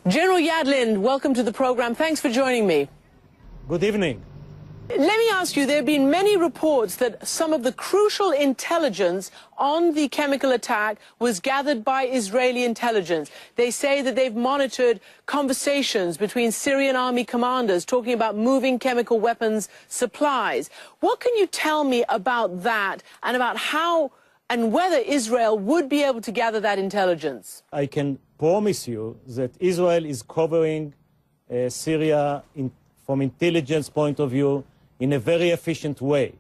General Yadlin, welcome to the program. Thanks for joining me. Good evening. Let me ask you, there have been many reports that some of the crucial intelligence on the chemical attack was gathered by Israeli intelligence. They say that they've monitored conversations between Syrian army commanders talking about moving chemical weapons supplies. What can you tell me about that and about how and whether Israel would be able to gather that intelligence? I can promise you that Israel is covering Syria from intelligence point of view in a very efficient way.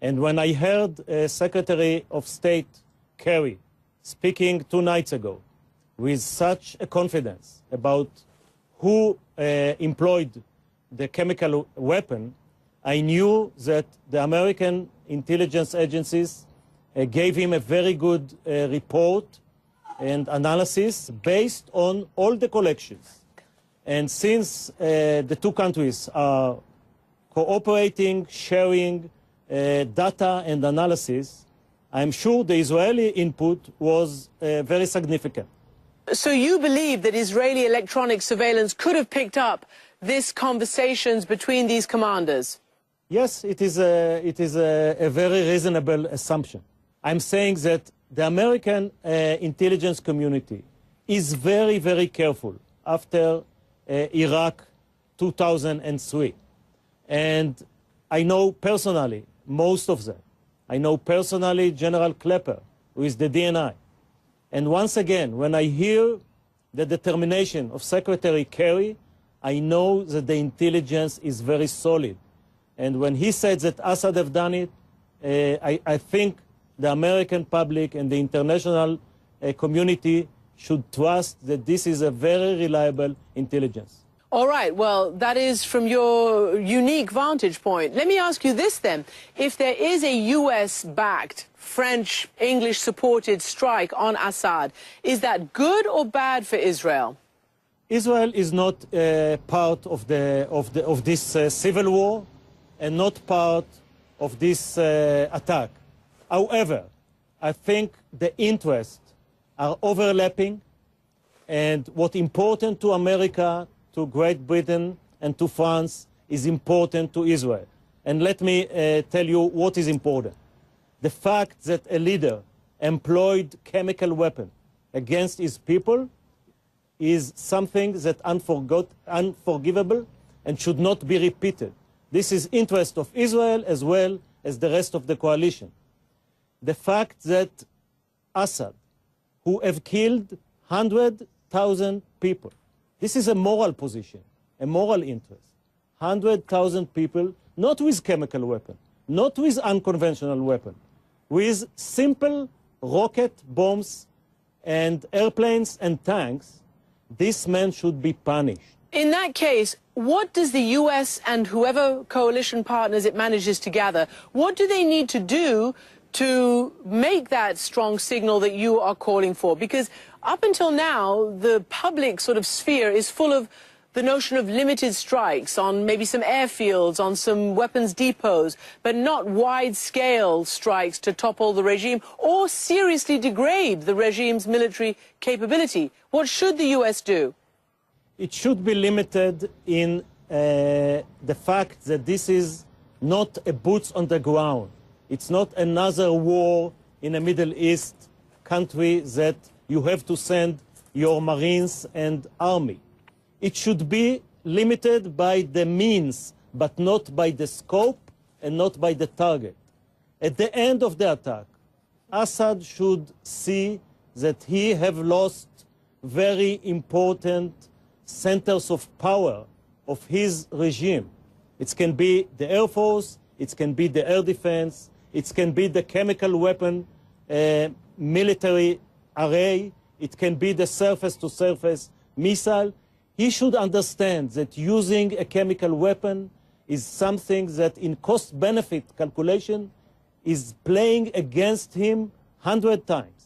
And when I heard Secretary of State Kerry speaking 2 nights ago with such a confidence about who employed the chemical weapon, I knew that the American intelligence agencies gave him a very good report and analysis based on all the collections. And since the two countries are cooperating, sharing data and analysis, I'm sure the Israeli input was very significant. So you believe that Israeli electronic surveillance could have picked up these conversations between these commanders? Yes, it is a very reasonable assumption. I'm saying that the American intelligence community is very, very careful after Iraq 2003. And I know personally most of them. I know personally General Klepper, who is the DNI. And once again, when I hear the determination of Secretary Kerry, I know that the intelligence is very solid. And when he said that Assad have done it, I think the American public and the international community should trust that this is a very reliable intelligence. All right, well, that is from your unique vantage point. Let me ask you this then. If there is a US-backed, French, English-supported strike on Assad, is that good or bad for Israel? Israel is not part of this civil war and not part of this attack. However, I think the interests are overlapping, and what's important to America, to Great Britain, and to France is important to Israel. And let me tell you what is important. The fact that a leader employed chemical weapon against his people is something that unforgivable and should not be repeated. This is interest of Israel as well as the rest of the coalition. The fact that Assad, who have killed 100,000 people, this is a moral position, a moral interest. 100,000 people, not with chemical weapon, not with unconventional weapon, with simple rocket bombs and airplanes and tanks, this man should be punished. In that case, what does the US and whoever coalition partners it manages to gather, what do they need to do to make that strong signal that you are calling for? Because up until now, the public sort of sphere is full of the notion of limited strikes on maybe some airfields, on some weapons depots, but not wide-scale strikes to topple the regime or seriously degrade the regime's military capability. What should the US do? It should be limited in the fact that this is not a boots on the ground. It's not another war in a Middle East country that you have to send your Marines and army. It should be limited by the means, but not by the scope and not by the target. At the end of the attack, Assad should see that he have lost very important centers of power of his regime. It can be the Air Force, it can be the air defense, it can be the chemical weapon military array, it can be the surface-to-surface missile. He should understand that using a chemical weapon is something that in cost-benefit calculation is playing against him 100 times.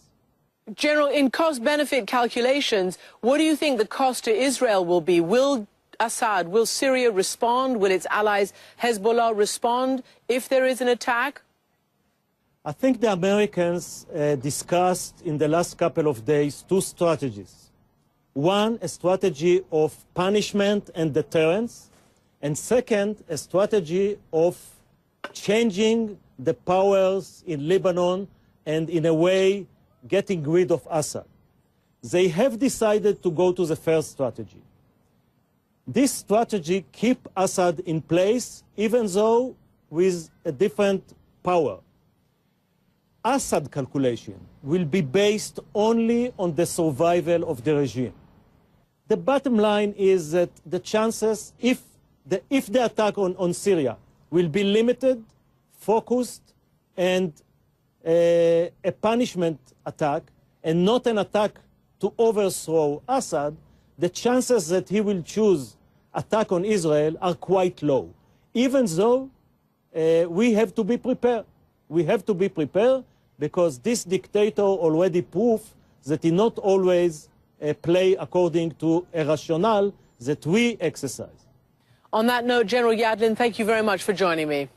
General, in cost-benefit calculations, what do you think the cost to Israel will be? Will Assad, will Syria respond? Will its allies Hezbollah respond if there is an attack? I think the Americans discussed in the last couple of days two strategies. One, a strategy of punishment and deterrence, and second, a strategy of changing the powers in Lebanon and in a way getting rid of Assad. They have decided to go to the first strategy. This strategy keeps Assad in place, even though with a different power. Assad calculation will be based only on the survival of the regime. The bottom line is that the chances, if the attack on Syria will be limited, focused, and a punishment attack, and not an attack to overthrow Assad, the chances that he will choose attack on Israel are quite low. Even though we have to be prepared. We have to be prepared because this dictator already proved that he not always play according to a rationale that we exercise. On that note, General Yadlin, thank you very much for joining me.